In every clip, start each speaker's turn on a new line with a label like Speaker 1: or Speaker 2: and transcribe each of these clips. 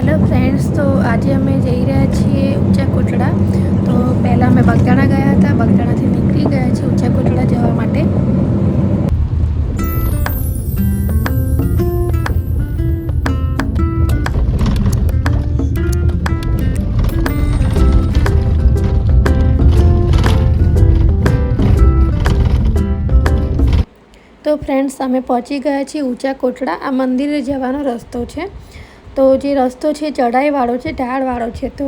Speaker 1: Hello friends, तो आज अमे जई रह्या छीए ऊंचा कोटड़ा। तो पहला अमे बगदाणा गया था, बगदाणाथी निकળી ગયા છે ऊंचा कोटड़ा जवा माटे। तो फ्रेंड्स अमे पहोंची गया छीए ऊंचा कोटड़ा। आ मंदिरे जवानो रस्तो छे। तो जे रस्तो छे चढ़ाईवाळो छे, ढाळवाळो छे। तो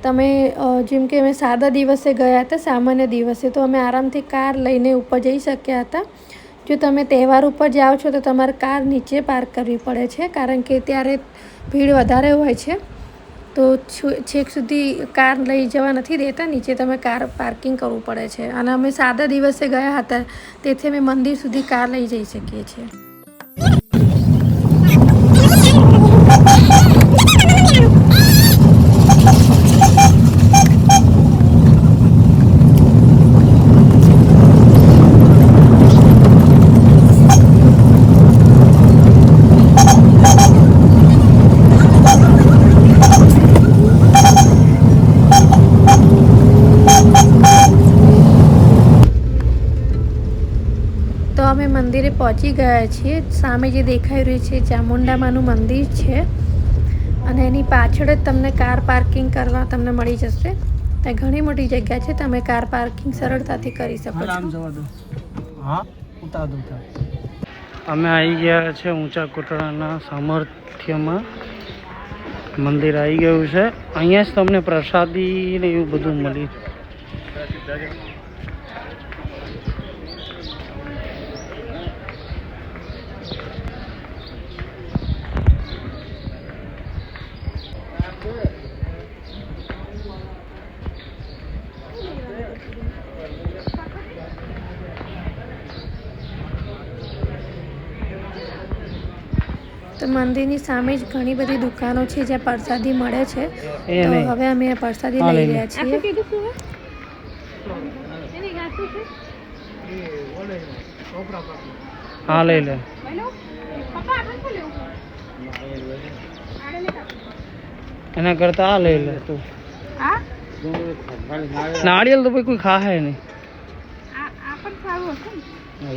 Speaker 1: तमे जेम के अमे सादा दिवसे गया हता, सामान्य दिवसे तो अमे आरामथी कार लईने ऊपर जई शक्या हता। जो तमे तहेवार उपर जाओ छो तो तमारे कार नीचे पार्क करवी पड़े छे, कारण के त्यारे भीड़ वधारे होय छे। तो छेक सुधी कार लई जवा नथी देता, नीचे तमे कार पार्किंग करवू पड़े छे। अने अमे सादा दिवसे गया हता, तेथी अमे मंदिर सुधी कार लई जई शकीए छीए। तो अमे मंदिरे पहोंची गया छीए। सामे जे देखाई रह्युं छे चामुंडामानुं मंदिर छे, अने एनी पाछळ ज तमने कार पार्किंग करवा तमने मळी जशे। ત્યાં ઘણી મોટી જગ્યા છે, તમે કાર પાર્કિંગ સરળતાથી કરી શકો છો।
Speaker 2: અમે આવી ગયા છે ઊંચા કોટડાના સામર્થ્યમાં મંદિર આવી ગયું છે। અહીંયા જ તમને પ્રસાદી ને એવું બધું મળી।
Speaker 1: તો મંદિરની સામે જ ઘણી બધી દુકાનો છે જ્યાં પ્રસાદી મળે છે। તો હવે અમે આ પ્રસાદી લઈ રહ્યા છીએ।
Speaker 2: हाँ ले ले एना करता आ ले ले तू। नारियल तो कोई खा है नहीं,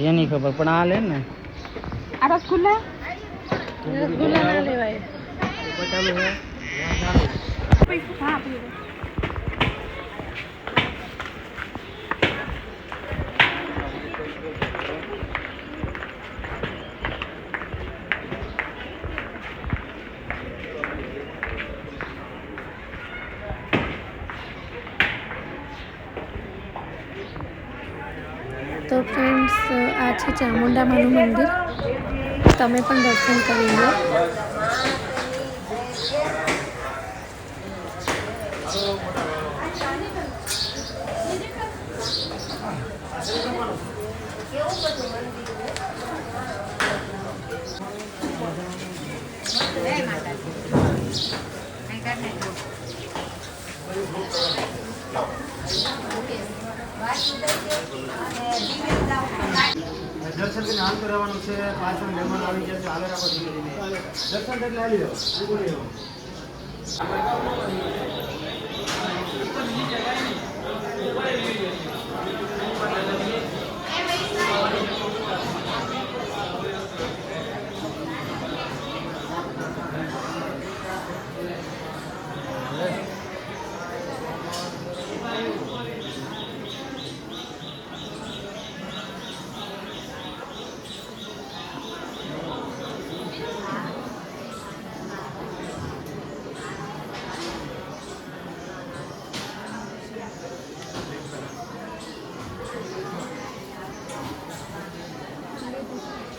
Speaker 2: ये नहीं खबर पण आ ले ने।
Speaker 1: रसगुल्ला रसगुल्ला ना लेवाय। तो फ्रेंड्स आ छे चामुंडामानुं मंदिर, तमे पण दर्शन करी लो।
Speaker 2: दर्शन के नाम करवानुं छे। पांच जण मेहमान આવી ગયા છે, આગળ રાખો ધીમે ધીમે દર્શન એટલે આવી જાઓ।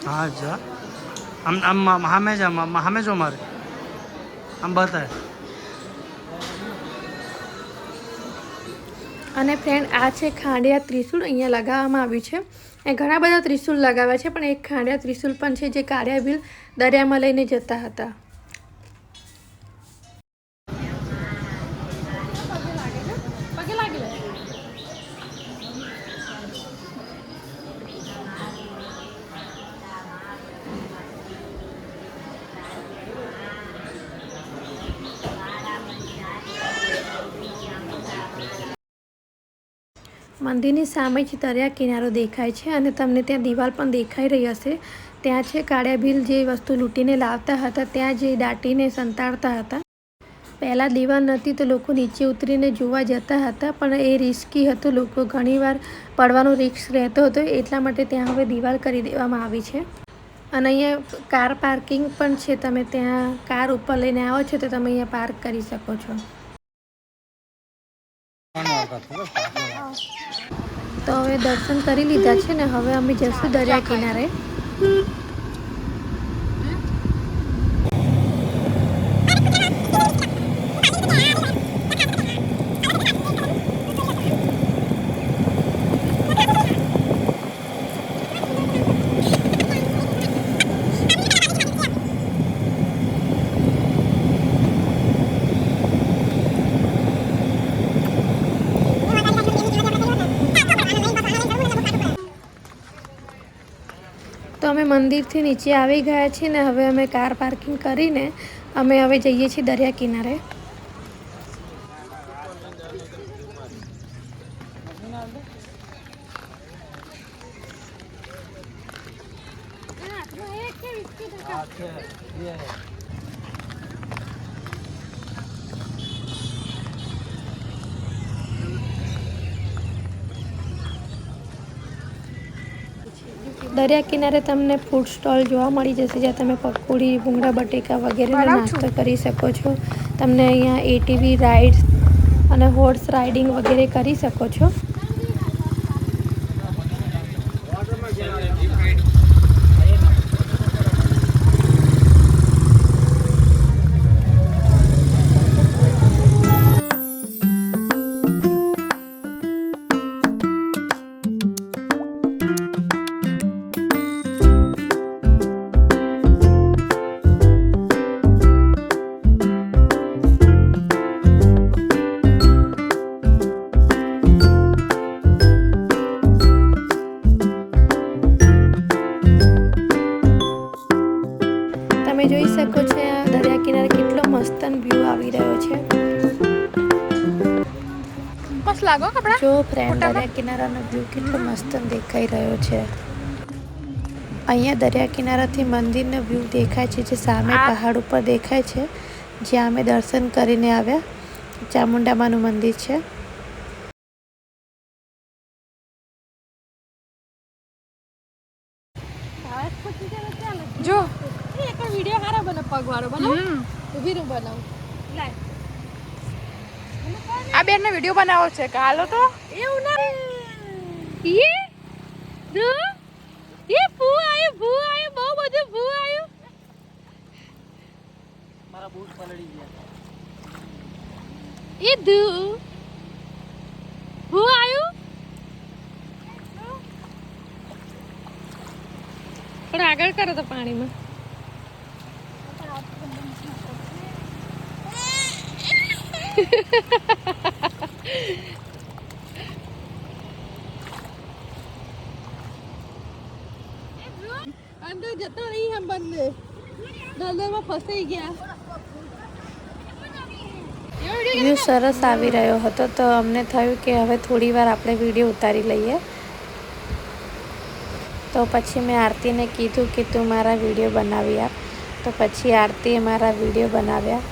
Speaker 2: हाँ जा हम हमें जा हमें जो मारे हम बताए।
Speaker 1: અને ફ્રેન્ડ આ છે ખાંડિયા ત્રિશુલ, અહીંયા લગાવવામાં આવ્યું છે। એ ઘણા બધા ત્રિશુલ લગાવ્યા છે, પણ એક ખાંડિયા ત્રિશુલ પણ છે જે કાળિયા ભીલ દરિયામાં લઈને જતા હતા। મંદિરની સામે જ દરિયા કિનારો દેખાય છે અને તમને ત્યાં દિવાલ પણ દેખાઈ રહી હશે. ત્યાં છે કાળિયા ભીલ જે વસ્તુ લૂંટીને લાવતા હતા, ત્યાં જે દાટીને સંતાડતા હતા. પહેલાં દિવાલ નહોતી તો લોકો નીચે ઉતરીને જોવા જતા હતા, પણ એ રિસ્કી હતું. લોકો ઘણીવાર પડવાનો રિસ્ક રહેતો હતો, એટલા માટે ત્યાં હવે દિવાલ કરી દેવામાં આવી છે. અને અહીંયા કાર પાર્કિંગ પણ છે. તમે ત્યાં કાર ઉપર લઈને આવો છો તો તમે અહીંયા પાર્ક કરી શકો છો. તો હવે દર્શન કરી લીધા છે ને હવે અમે જઈશું દરિયા કિનારે. તો અમે મંદિરથી નીચે આવી ગયા છીએ ને હવે અમે કાર પાર્કિંગ કરીને અમે હવે જઈએ છીએ દરિયા કિનારે. દરિયા કિનારે તમને ફૂડ સ્ટોલ જોવા મળી જશે, જ્યાં તમે પકોડી, ભૂંગળા બટેકા વગેરેનો નાસ્તો કરી શકો છો. તમને અહીંયા ATV રાઇડ્સ અને હોર્સ રાઇડિંગ વગેરે કરી શકો છો. તમે જોઈ શકો છો દરિયા કિનારે કેટલો મસ્ત વ્યૂ આવી રહ્યો છે. જો ફ્રેન્ડ, દરિયા કિનારાનો વ્યૂ કેટલો મસ્ત દેખાઈ રહ્યો છે. અહીંયા દરિયા કિનારાથી મંદિરનો વ્યૂ દેખાય છે, જે સામે પહાડ ઉપર દેખાય છે, જ્યાં અમે દર્શન કરીને આવ્યા. ચામુંડામાનું મંદિર છે.
Speaker 3: જો એક વિડિયો હારા બને પગવાળો બનાવ ઉભી રૂ બનાવ લાય આ બેન ને વિડિયો બનાવો છે કે હાલો તો એવું ના ઈ દો એ ભૂ આયો બહુ બધું ભૂ આયો. મારા બૂટ પલળી ગયા. એ દો ભૂ આયો પણ આગળ કરો તો પાણીમાં. અંદર જતો રહી હમ બંને દલદલમાં ફસાઈ ગયા.
Speaker 1: વ્યૂ સરસ આવી રહ્યો હતો તો અમને થયું કે હવે થોડી વાર આપણે વિડીયો ઉતારી લઈએ. તો પછી મેં આરતીને કીધું કે તું મારા વિડીયો બનાવી આપ. તો પછી આરતીએ મારા વિડીયો બનાવ્યા.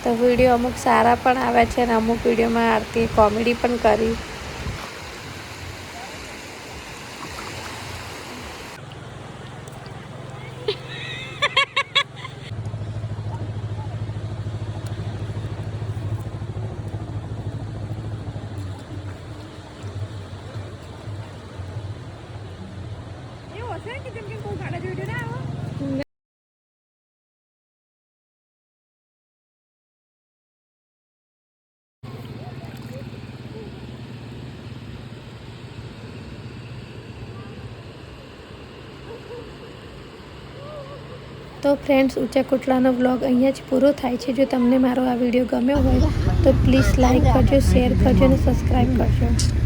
Speaker 1: તો વિડીયો અમુક સારા પણ આવ્યા છે અને અમુક વિડીયોમાં આરતીએ કોમેડી પણ કરી. તો ફ્રેન્ડ્સ, ઊંચા કોટલાનો વ્લોગ અહીંયા જ પૂરો થાય છે. જો તમને મારો આ વિડીયો ગમ્યો હોય તો પ્લીઝ લાઈક કરજો, શેર કરજો અને સબસ્ક્રાઈબ કરજો.